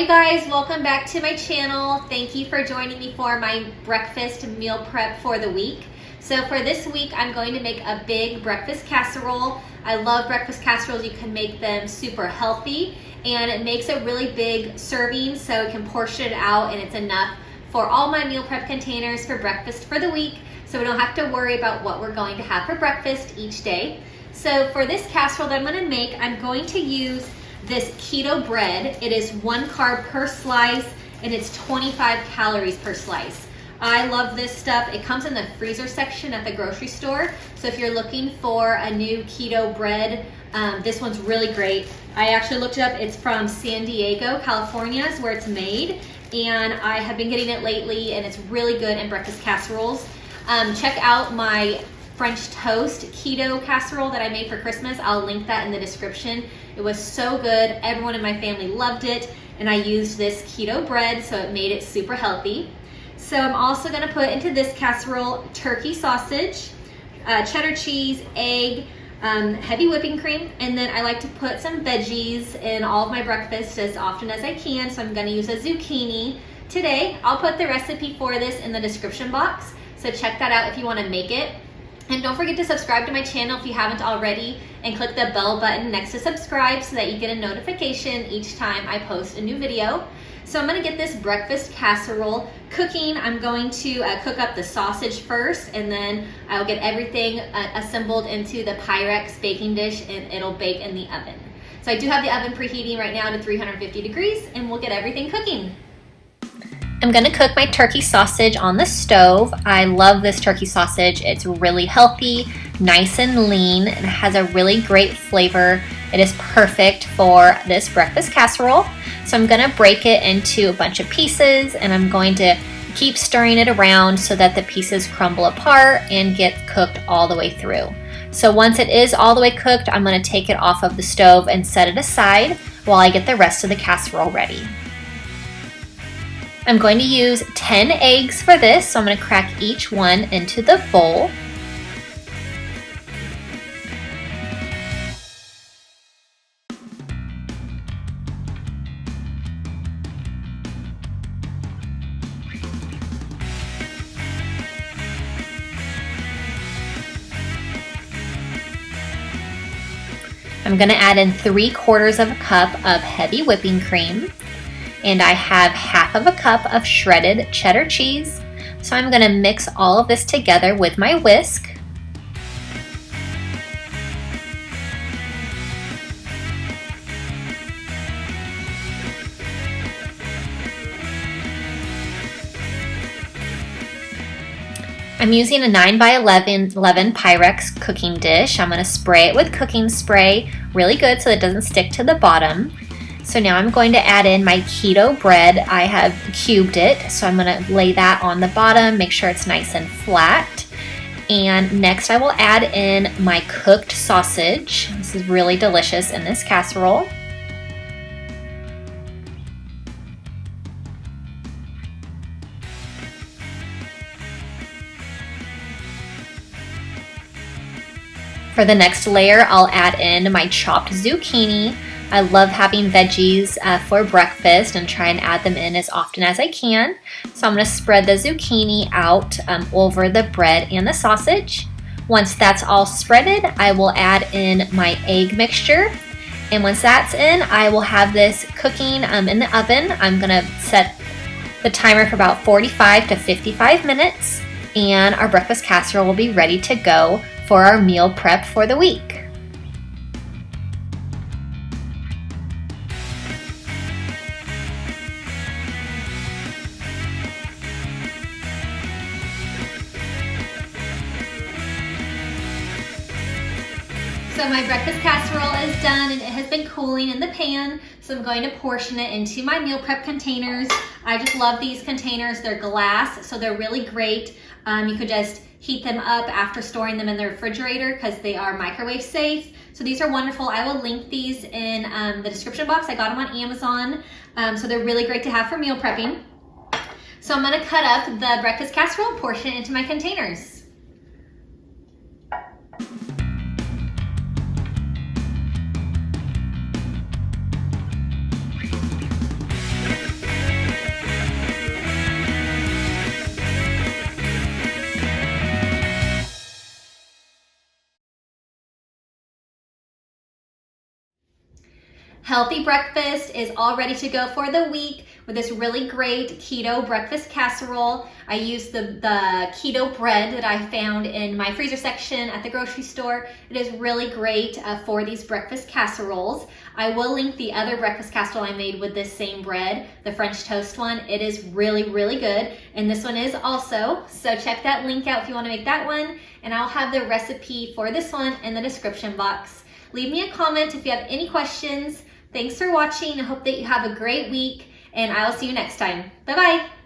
guys, welcome back to my channel. Thank you for joining me for my breakfast meal prep for the week. So for this week, I'm going to make a big breakfast casserole. I love breakfast casseroles. You can make them super healthy and it makes a really big serving so you can portion it out and it's enough for all my meal prep containers for breakfast for the week, so we don't have to worry about what we're going to have for breakfast each day. So for this casserole that I'm going to make, I'm going to use this keto bread. It is 1 carb per slice and it's 25 calories per slice. I love this stuff. It comes in the freezer section at the grocery store. So if you're looking for a new keto bread, this one's really great. I actually looked it up. It's from San Diego, California is where it's made. And I have been getting it lately and it's really good in breakfast casseroles. Check out my French toast keto casserole that I made for Christmas. I'll link that in the description. It was so good. Everyone in my family loved it. And I used this keto bread, so it made it super healthy. So I'm also gonna put into this casserole turkey sausage, cheddar cheese, egg, heavy whipping cream, and then I like to put some veggies in all of my breakfasts as often as I can, so I'm gonna use a zucchini today. I'll put the recipe for this in the description box, so check that out if you wanna make it. And don't forget to subscribe to my channel if you haven't already, and click the bell button next to subscribe so that you get a notification each time I post a new video. So I'm gonna get this breakfast casserole cooking. I'm going to cook up the sausage first, and then I'll get everything assembled into the Pyrex baking dish and it'll bake in the oven. So I do have the oven preheating right now to 350 degrees and we'll get everything cooking. I'm gonna cook my turkey sausage on the stove. I love this turkey sausage. It's really healthy, nice and lean, and it has a really great flavor. It is perfect for this breakfast casserole. So I'm gonna break it into a bunch of pieces and I'm going to keep stirring it around so that the pieces crumble apart and get cooked all the way through. So once it is all the way cooked, I'm gonna take it off of the stove and set it aside while I get the rest of the casserole ready. I'm going to use 10 eggs for this, so I'm going to crack each one into the bowl. I'm going to add in 3/4 cup of heavy whipping cream. And I have 1/2 cup of shredded cheddar cheese. So I'm gonna mix all of this together with my whisk. I'm using a 9 by 11 Pyrex cooking dish. I'm gonna spray it with cooking spray really good so it doesn't stick to the bottom. So now I'm going to add in my keto bread. I have cubed it, so I'm gonna lay that on the bottom, make sure it's nice and flat. And next I will add in my cooked sausage. This is really delicious in this casserole. For the next layer, I'll add in my chopped zucchini. I love having veggies for breakfast and try and add them in as often as I can. So I'm going to spread the zucchini out over the bread and the sausage. Once that's all spreaded, I will add in my egg mixture. And once that's in, I will have this cooking in the oven. I'm going to set the timer for about 45 to 55 minutes. And our breakfast casserole will be ready to go for our meal prep for the week. So my breakfast casserole is done and it has been cooling in the pan. So I'm going to portion it into my meal prep containers. I just love these containers. They're glass, so they're really great. You could just heat them up after storing them in the refrigerator because they are microwave safe. So these are wonderful. I will link these in the description box. I got them on Amazon. So they're really great to have for meal prepping. So I'm gonna cut up the breakfast casserole and portion it into my containers. healthy breakfast is all ready to go for the week with this really great keto breakfast casserole. I used the keto bread that I found in my freezer section at the grocery store. It is really great for these breakfast casseroles. I will link the other breakfast casserole I made with this same bread, the French toast one. It is really, really good. And this one is also, so check that link out if you want to make that one. And I'll have the recipe for this one in the description box. Leave me a comment if you have any questions. Thanks for watching. I hope that you have a great week, and I'll see you next time. Bye-bye.